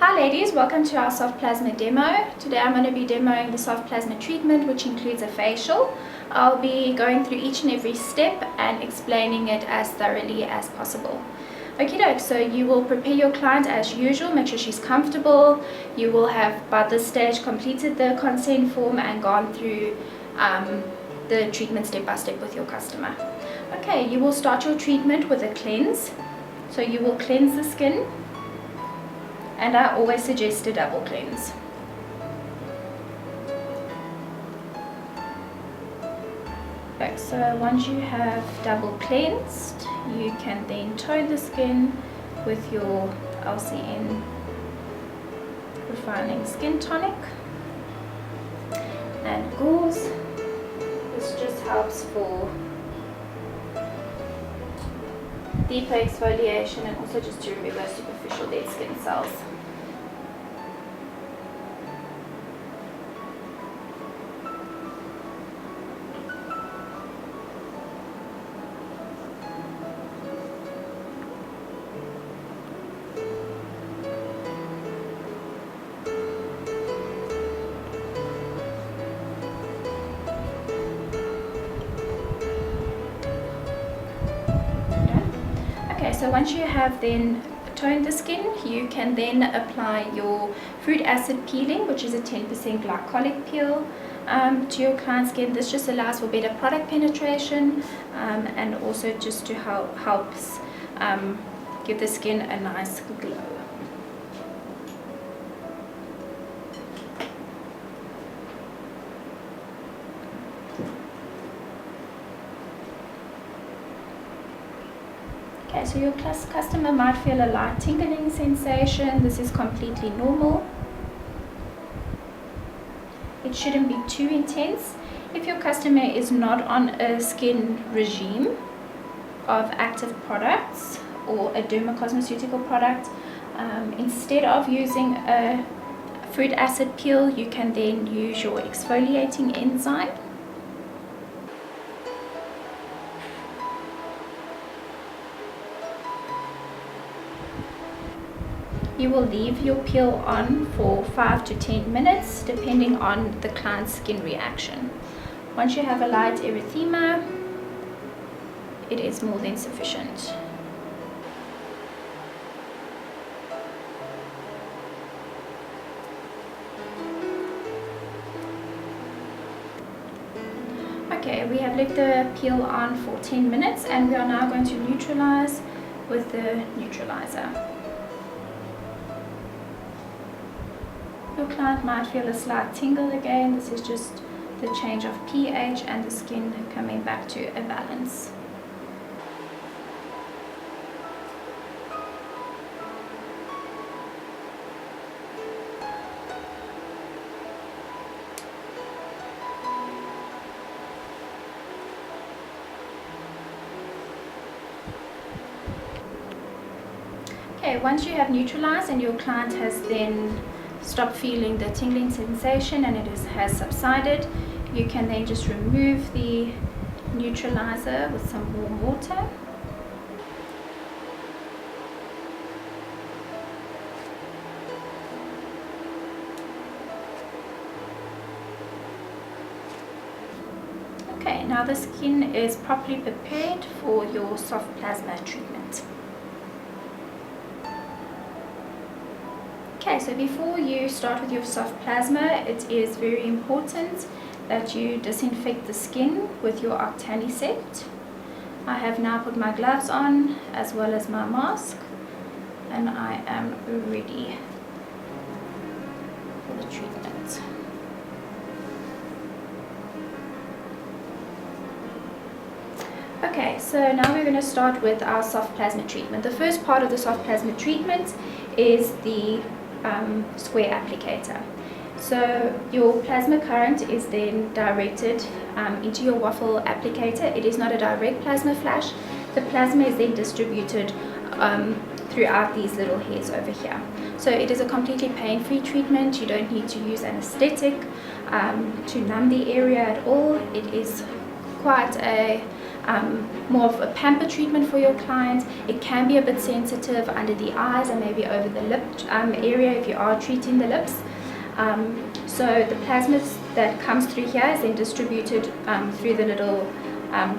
Hi ladies, welcome to our soft plasma demo. Today I'm going to be demoing the soft plasma treatment, which includes a facial. I'll be going through each and every step and explaining it as thoroughly as possible. Okie doke, so you will prepare your client as usual, make sure she's comfortable. You will have by this stage completed the consent form and gone through the treatment step by step with your customer. Okay, you will start your treatment with a cleanse. So you will cleanse the skin. And I always suggest a double cleanse. Okay, so once you have double cleansed, you can then tone the skin with your LCN refining skin tonic and gauze. This just helps for deeper exfoliation and also just to remove those superficial dead skin cells. Okay, so once you have then toned the skin, you can then apply your fruit acid peeling, which is a 10% glycolic peel, to your client's skin. This just allows for better product penetration and also just to helps give the skin a nice glow. Okay, so your customer might feel a light tingling sensation. This is completely normal. It shouldn't be too intense. If your customer is not on a skin regime of active products or a dermocosmeceutical product, instead of using a fruit acid peel, you can then use your exfoliating enzyme. You will leave your peel on for 5 to 10 minutes depending on the client's skin reaction. Once you have a light erythema, it is more than sufficient. Okay, we have left the peel on for 10 minutes and we are now going to neutralize with the neutralizer. Your client might feel a slight tingle again. This is just the change of pH and the skin coming back to a balance. Okay, once you have neutralized and your client has then stop feeling the tingling sensation and it has subsided, you can then just remove the neutralizer with some warm water. Okay, now the skin is properly prepared for your soft plasma treatment. Okay, so before you start with your soft plasma, it is very important that you disinfect the skin with your Octanisept. I have now put my gloves on as well as my mask and I am ready for the treatment. Okay, so now we're going to start with our soft plasma treatment. The first part of the soft plasma treatment is the square applicator. So your plasma current is then directed into your waffle applicator. It is not a direct plasma flash. The plasma is then distributed throughout these little hairs over here. So it is a completely pain-free treatment. You don't need to use anesthetic to numb the area at all. It is quite a more of a pamper treatment for your client. It can be a bit sensitive under the eyes and maybe over the lip area if you are treating the lips. So the plasma that comes through here is then distributed through the little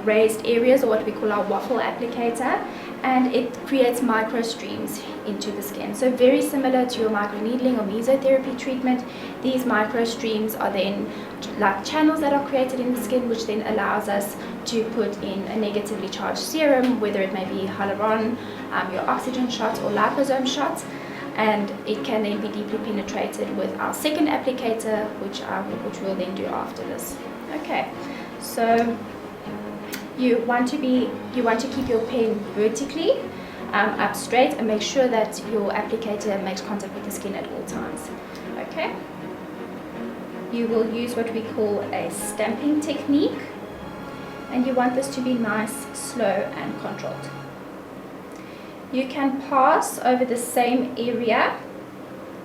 raised areas, or what we call our waffle applicator, and it creates microstreams into the skin. So very similar to your microneedling or mesotherapy treatment, these microstreams are then like channels that are created in the skin, which then allows us to put in a negatively charged serum, whether it may be hyaluron, your oxygen shots or liposome shots, and it can then be deeply penetrated with our second applicator, which we'll then do after this. Okay, so you want to keep your pen vertically up straight, and make sure that your applicator makes contact with the skin at all times. Okay, you will use what we call a stamping technique, and you want this to be nice, slow and controlled. You can pass over the same area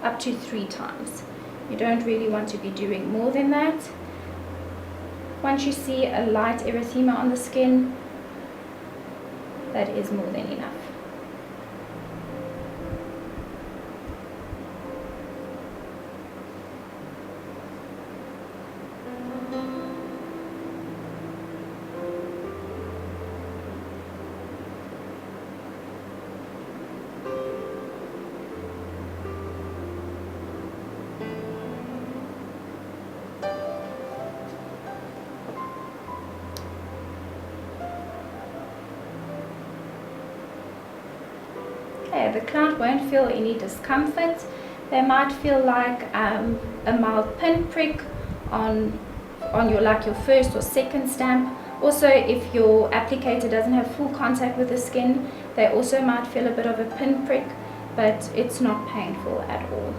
up to 3 times. You don't really want to be doing more than that. Once you see a light erythema on the skin, that is more than enough. Okay, the client won't feel any discomfort. They might feel like a mild pinprick on your first or second stamp. Also, if your applicator doesn't have full contact with the skin, they also might feel a bit of a pinprick, but it's not painful at all.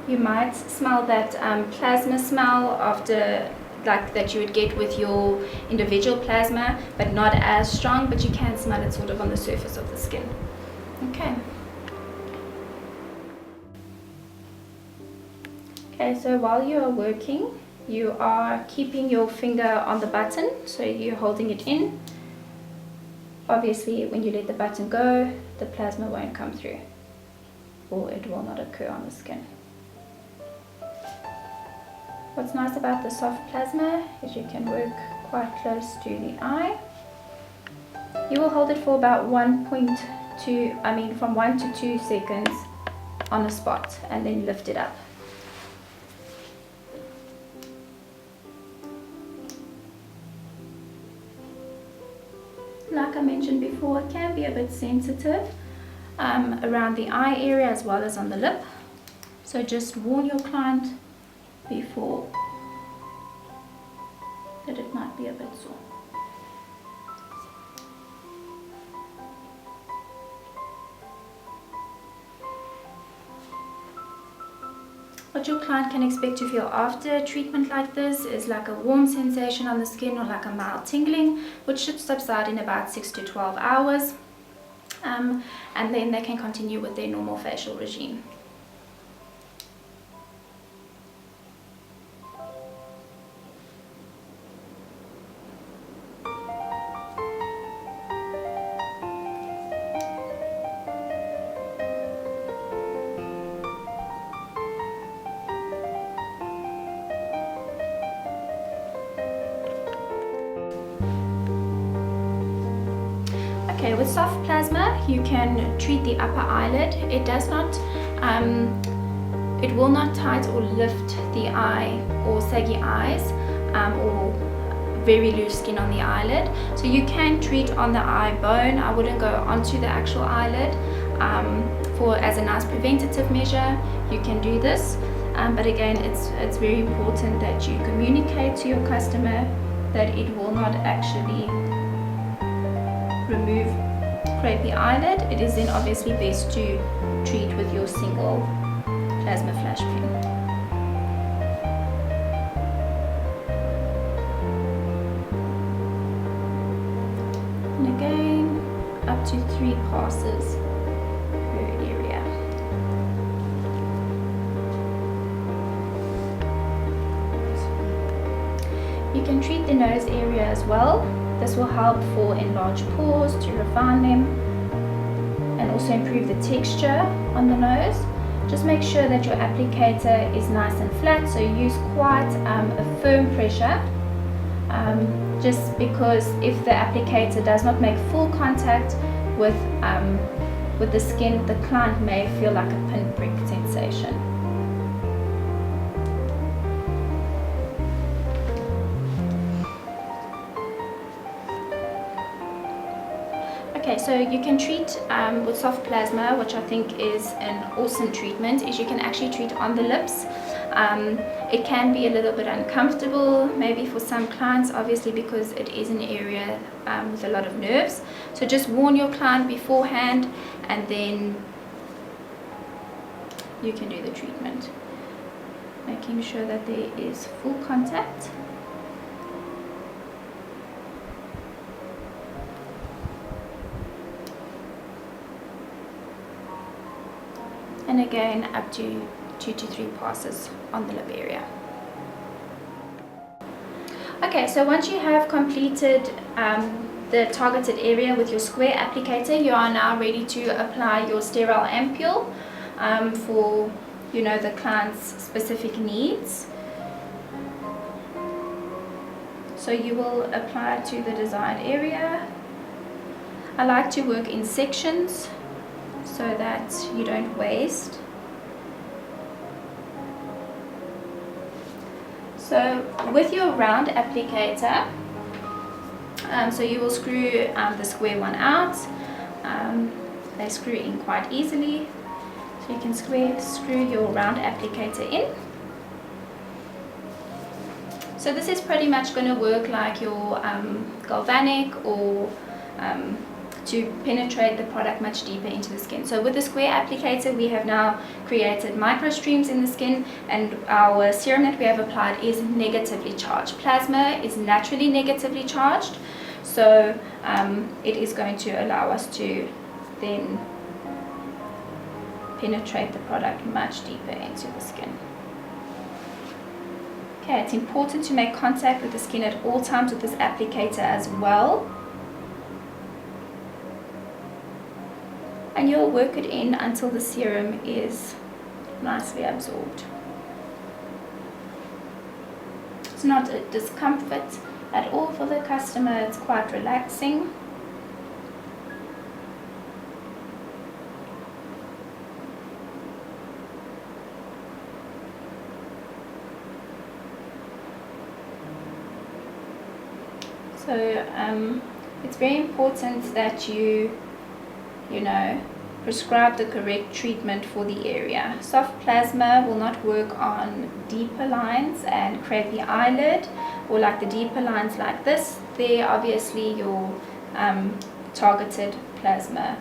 You might smell that plasma smell after, like that you would get with your individual plasma, but not as strong, but you can smell it sort of on the surface of the skin. Okay. Okay, so while you are working, you are keeping your finger on the button, so you're holding it in. Obviously, when you let the button go, the plasma won't come through, or it will not occur on the skin. What's nice about the soft plasma is you can work quite close to the eye. You will hold it for about from 1 to 2 seconds on a spot, and then lift it up. Like I mentioned before, it can be a bit sensitive around the eye area as well as on the lip. So just warn your client before that it might be a bit sore. What your client can expect to feel after a treatment like this is like a warm sensation on the skin, or like a mild tingling, which should subside in about 6 to 12 hours, and then they can continue with their normal facial regime. Okay, with soft plasma, you can treat the upper eyelid. It does not, it will not tight or lift the eye or saggy eyes or very loose skin on the eyelid. So you can treat on the eye bone. I wouldn't go onto the actual eyelid. As a nice preventative measure, you can do this. But again, it's very important that you communicate to your customer that it will not actually remove crepey eyelid. It is then obviously best to treat with your single plasma flash pen. And again, up to 3 passes per area. You can treat the nose area as well. This will help for enlarged pores, to refine them, and also improve the texture on the nose. Just make sure that your applicator is nice and flat, so use quite a firm pressure, just because if the applicator does not make full contact with the skin, the client may feel like a pinprick sensation. Okay, so you can treat with soft plasma, which I think is an awesome treatment, is you can actually treat on the lips. It can be a little bit uncomfortable, maybe for some clients, obviously, because it is an area with a lot of nerves. So just warn your client beforehand, and then you can do the treatment, making sure that there is full contact. And again, up to 2 to 3 passes on the lip area. Okay, so once you have completed the targeted area with your square applicator, you are now ready to apply your sterile ampule for, you know, the client's specific needs. So you will apply it to the desired area. I like to work in sections so that you don't waste. So with your round applicator, so you will screw the square one out. They screw in quite easily, so you can screw your round applicator in. So this is pretty much going to work like your galvanic, or to penetrate the product much deeper into the skin. So with the square applicator, we have now created microstreams in the skin, and our serum that we have applied is negatively charged. Plasma is naturally negatively charged, so it is going to allow us to then penetrate the product much deeper into the skin. Okay, it's important to make contact with the skin at all times with this applicator as well. And you'll work it in until the serum is nicely absorbed. It's not a discomfort at all for the customer, it's quite relaxing. So it's very important that you prescribe the correct treatment for the area. Soft plasma will not work on deeper lines and create the eyelid, or like the deeper lines like this. There, obviously, your targeted plasma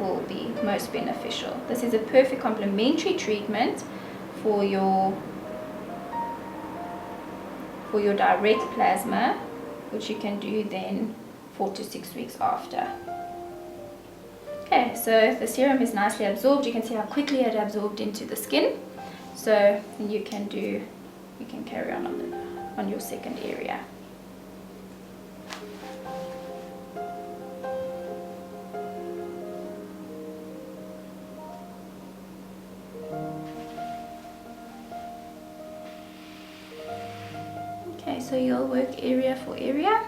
will be most beneficial. This is a perfect complementary treatment for your direct plasma, which you can do then 4 to 6 weeks after. Okay, so if the serum is nicely absorbed, you can see how quickly it absorbed into the skin. So you can carry on your second area. Okay, so you'll work area for area.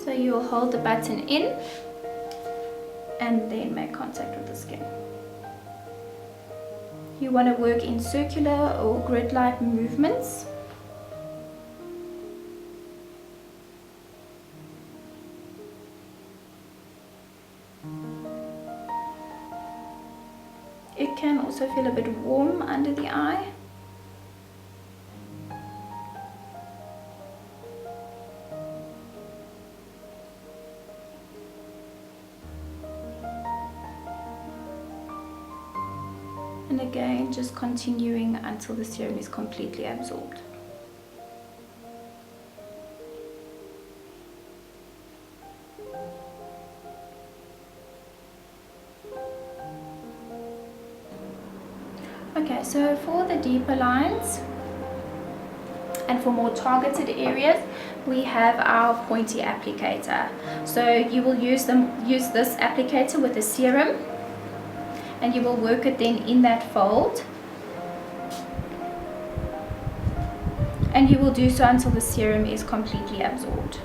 So you'll hold the button in and then make contact with the skin. You want to work in circular or grid-like movements. It can also feel a bit warm under the eye. And and again, just continuing until the serum is completely absorbed. Okay, so for the deeper lines and for more targeted areas, we have our pointy applicator. So you will use this applicator with the serum, and you will work it then in that fold, and you will do so until the serum is completely absorbed.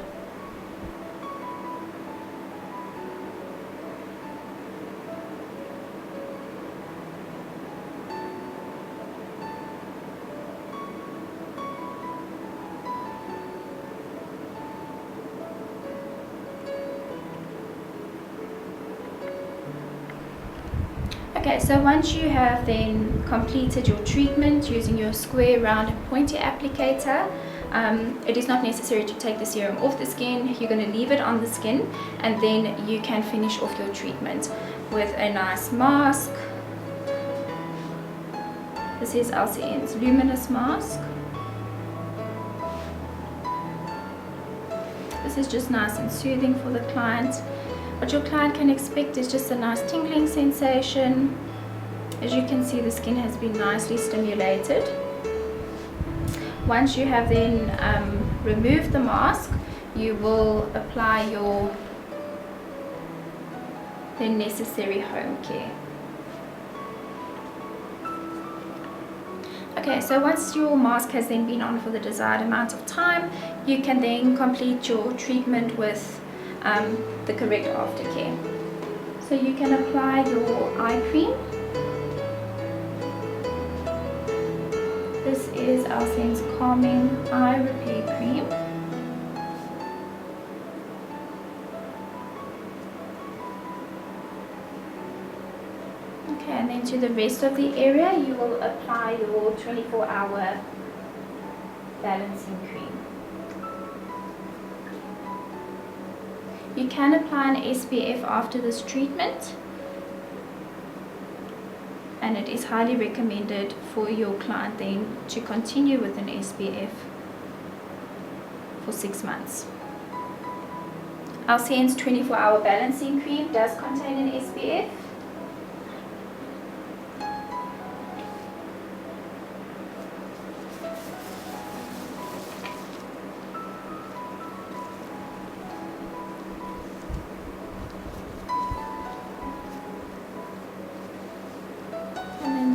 Okay, so once you have then completed your treatment using your square, round and pointy applicator, it is not necessary to take the serum off the skin. You're going to leave it on the skin, and then you can finish off your treatment with a nice mask. This is LCN's luminous mask. This is just nice and soothing for the client. What your client can expect is just a nice tingling sensation. As you can see, the skin has been nicely stimulated. Once you have then removed the mask, you will apply your then necessary home care. Okay, so once your mask has then been on for the desired amount of time, you can then complete your treatment with the correct aftercare. So you can apply your eye cream. This is LCN's Calming Eye Repair Cream. Okay, and then to the rest of the area, you will apply your 24-hour balancing cream. You can apply an SPF after this treatment, and it is highly recommended for your client then to continue with an SPF for 6 months. LCN's 24-hour balancing cream does contain an SPF.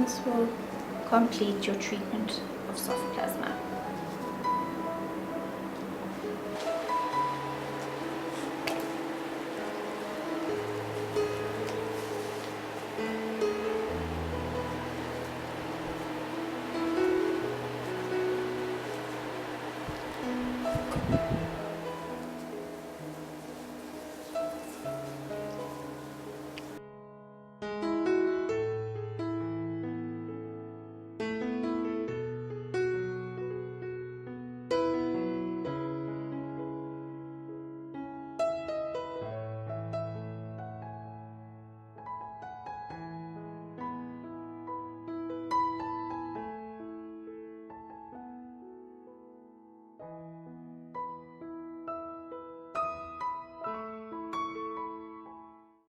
This will complete your treatment of soft plasma.